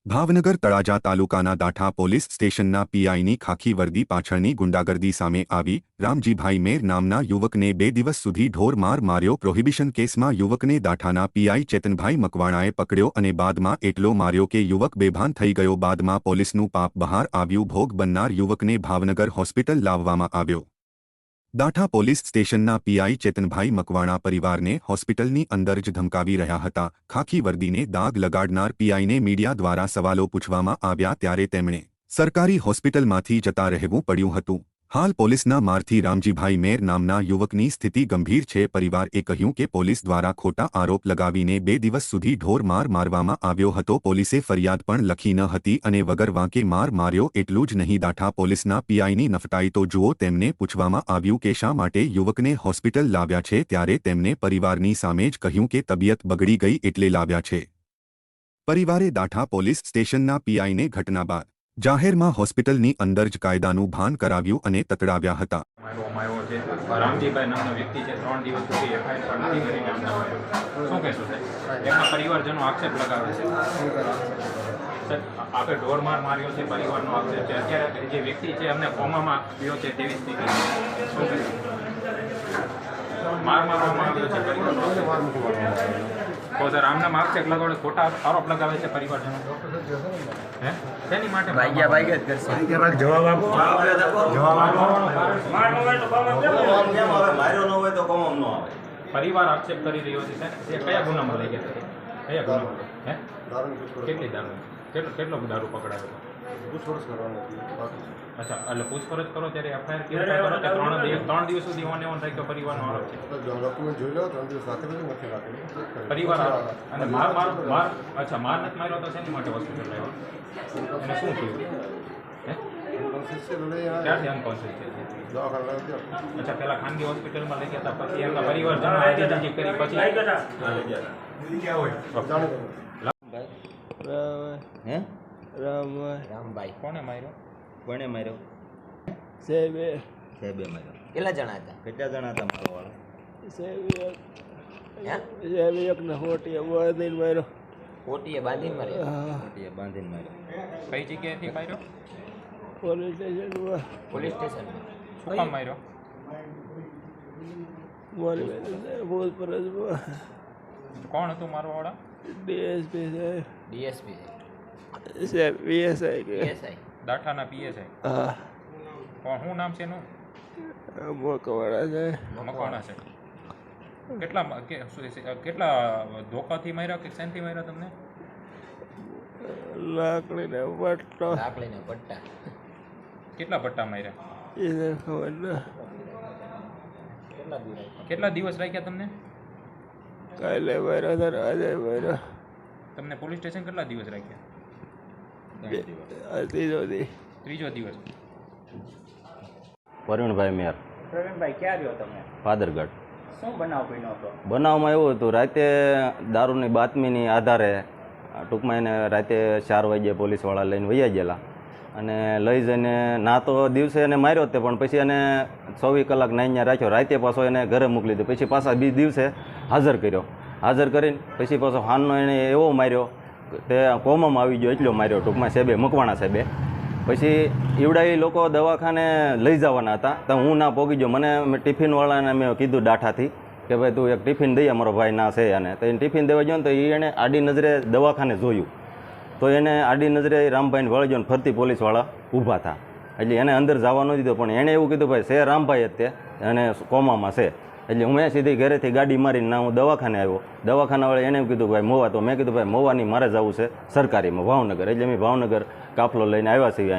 ભાવનગર તળાજા તાલુકાના દાઠા પોલીસ સ્ટેશનના પીઆઈની ખાખી વર્દી પાછળની ગુંડાગર્દી સામે આવી। રામજીભાઈ મેર નામના યુવકને 2 દિવસ સુધી ઢોર માર માર્યો। પ્રોહિબિશન કેસમાં યુવકને દાઠાના પીઆઈ ચેતનભાઈ મકવાણાએ પકડ્યો અને બાદમાં એટલો માર્યો કે યુવક બેભાન થઈ ગયો। બાદમાં પોલીસનું પાપ બહાર આવ્યું। ભોગ બનનાર યુવકને ભાવનગર હોસ્પિટલ લાવવામાં આવ્યો। દાઠા પોલીસ સ્ટેશનના પીઆઈ ચેતનભાઈ મકવાણા પરિવારને હોસ્પિટલની અંદર જ ધમકાવી રહ્યા હતા। ખાખી વર્દીને દાગ લગાડનાર પીઆઈને મીડિયા દ્વારા સવાલો પૂછવામાં આવ્યા ત્યારે તેમણે સરકારી હોસ્પિટલમાંથી જતા રહેવું પડ્યું હતું। હાલ પોલીસના મારથી રામજીભાઈ મેર નામના યુવકની સ્થિતિ ગંભીર છે। પરિવારે કહ્યું કે પોલીસ દ્વારા ખોટા આરોપ લગાવીને 2 દિવસ સુધી ઢોર માર મારવામાં આવ્યો હતો। પોલીસે ફરિયાદ પણ લખી ન હતી અને વગર વાંકે માર માર્યો। એટલું જ નહીં, દાઠા પોલીસના પીઆઈની નફટાઈ તો જુઓ। તેમને પૂછવામાં આવ્યું કે શા માટે યુવકને હોસ્પિટલ લાવ્યા છે ત્યારે તેમને પરિવારની સામે જ કહ્યું કે તબિયત બગડી ગઈ એટલે લાવ્યા છે। પરિવારે દાઠા પોલીસ સ્ટેશનના પીઆઈને ઘટના બાદ જાહેરમાં હોસ્પિટલની અંદર જ કાયદાનું ભાન કરાવ્યું અને તતડાવ્યા હતા। રામજીભાઈ નામનો વ્યક્તિ છે, 3 દિવસ સુધી એફઆઈઆર પણ નથી કરીને અમને માર્યો। શું કહેશો સાહેબ? એમના પરિવારજનો આક્ષેપ લગાવે છે સાહેબ આપણે ઢોરમાર માર્યો છે, પરિવારનો આક્ષેપ છે। અત્યારે જે વ્યક્તિ છે એમને કોમામાં ગયો છે તેવી સ્થિતિ છે। શું કહેશો? મારવામાં આવ્યો છે પરિવારનો તો સર આમના આક્ષેપ લગાડે, ખોટા આરોપ લગાવે છે પરિવારજનો। હે તેની માટે ભાગ્યા જ કરશે। જવાબ આપો, જવાબ આપો। માર્યો ન હોય તો કોમ ન આવે। પરિવાર આક્ષેપ કરી રહ્યો છે સાહેબ, એ કયા ગુનામાં લઈ ગયા હતા? કયા ગુનામાં? હે કેટલી દારૂ કેટલો દારૂ પકડાયો? પૂછપરછ કરવાની। અચ્છા, એટલે પૂછપરછ કરો ત્યારે એફઆઈઆર કેવી રીતે કરો કે 3 દિવસ સુધી ઓન રાખ્યો પરિવારનો આરોપ છે? ડોક્યુમેન્ટ જોઈ લો, 3 દિવસ સાથે નથી રાખેલું પરિવાર અને માર અચ્છા માર નથી માર્યો તો શેની માટે હોસ્પિટલ લાવ્યો? એને શું થયું? હે ક્યાંથી અનકોન્શિયસ છે? અચ્છા, પેલા ખાનગી હોસ્પિટલમાં લઈ ગયા હતા, પછી એમના પરિવારજનો આઈડેન્ટિટી કરી પછી લઈ ગયા હે રામભાઈ કોને માર્યો? કોને માર્યો? સાહેબે માર્યો। કેટલા જણા હતા મારો વાળો? સાહેબ એકને હોટીએ બાંધીને માર્યો। કોટીએ બાંધીને માર્યો। કઈ જગ્યાએથી માર્યો? પોલીસ સ્ટેશનમાં પોલીસ સ્ટેશનમાં। શું કામ માર્યો? મારી પૂછપરછમાં કોણ હતું મારો વાળા? ડીએસપી સાહેબ, ડીએસપી સાહેબ પીએસઆઈ કે પીએસઆઈ દાઠાના પીએસઆઈ। હા, કોણ શું નામ છે એનું? મકવાણા સાહેબ। મકવાણા છે। કેટલા ધોકાથી માર્યા કે શેનથી માર્યા તમને? લાકડીને પટ્ટો, લાકડીને પટ્ટા। કેટલા પટ્ટા માર્યા? એને ખબર ના। કેટલા દિવસ રાખ્યા તમને? કાલે માર્યો તો આજે માર્યો। તમને પોલીસ સ્ટેશન કેટલા દિવસ રાખ્યા? ત્રીજો દિવસ। વરુણભાઈ મેર। પ્રવીણભાઈ ક્યાં રહ્યો તમે? પાદરગઢ। શું બનાવ બન્યો હતો? બનાવમાં એવું હતું, રાતે દારૂની બાતમીની આધારે ટૂંકમાં એને રાતે 4 વાગ્યે પોલીસવાળા લઈને વૈયા ગયેલા અને લઈ જઈને ના તો દિવસે એને માર્યો તે, પણ પછી એને 24 કલાક નાઈને રાખ્યો। રાતે પાછો એને ઘરે મોકલી દીધો, પછી પાછા બીજા દિવસે હાજર કર્યો। હાજર કરીને પછી પાછો હાનનો એને એવો માર્યો તે કોમામાં આવી ગયો, એટલો માર્યો ટૂંકમાં સાહેબે, મકવાણા સાહેબે। પછી ઈવડાઈ લોકો દવાખાને લઈ જવાના હતા તો હું ના પોગી ગયો। મને ટિફિનવાળાને મેં કીધું દાઠાથી કે ભાઈ તું એક ટિફિન દઈએ, મારો ભાઈ ના છે અને તો એને ટિફિન દેવા ગયો ને તો એને આડી નજરે દવાખાને જોયું તો એને આડી નજરે રામભાઈને વળગ્યો ને ફરતી પોલીસવાળા ઊભા હતા, એટલે એને અંદર જવા ન દીધો। પણ એણે એવું કીધું ભાઈ છે રામભાઈ જ તે અને કોમામાં છે, એટલે હું સીધી ઘરેથી ગાડી મારીને ના હું દવાખાને આવ્યો। દવાખાનાવાળા એને એવું કીધું ભાઈ મોવા, તો મેં કીધું ભાઈ મોવાની મારે જવું છે સરકારીમાં ભાવનગર, એટલે મેં ભાવનગર કાફલો લઈને આવ્યા છીએ।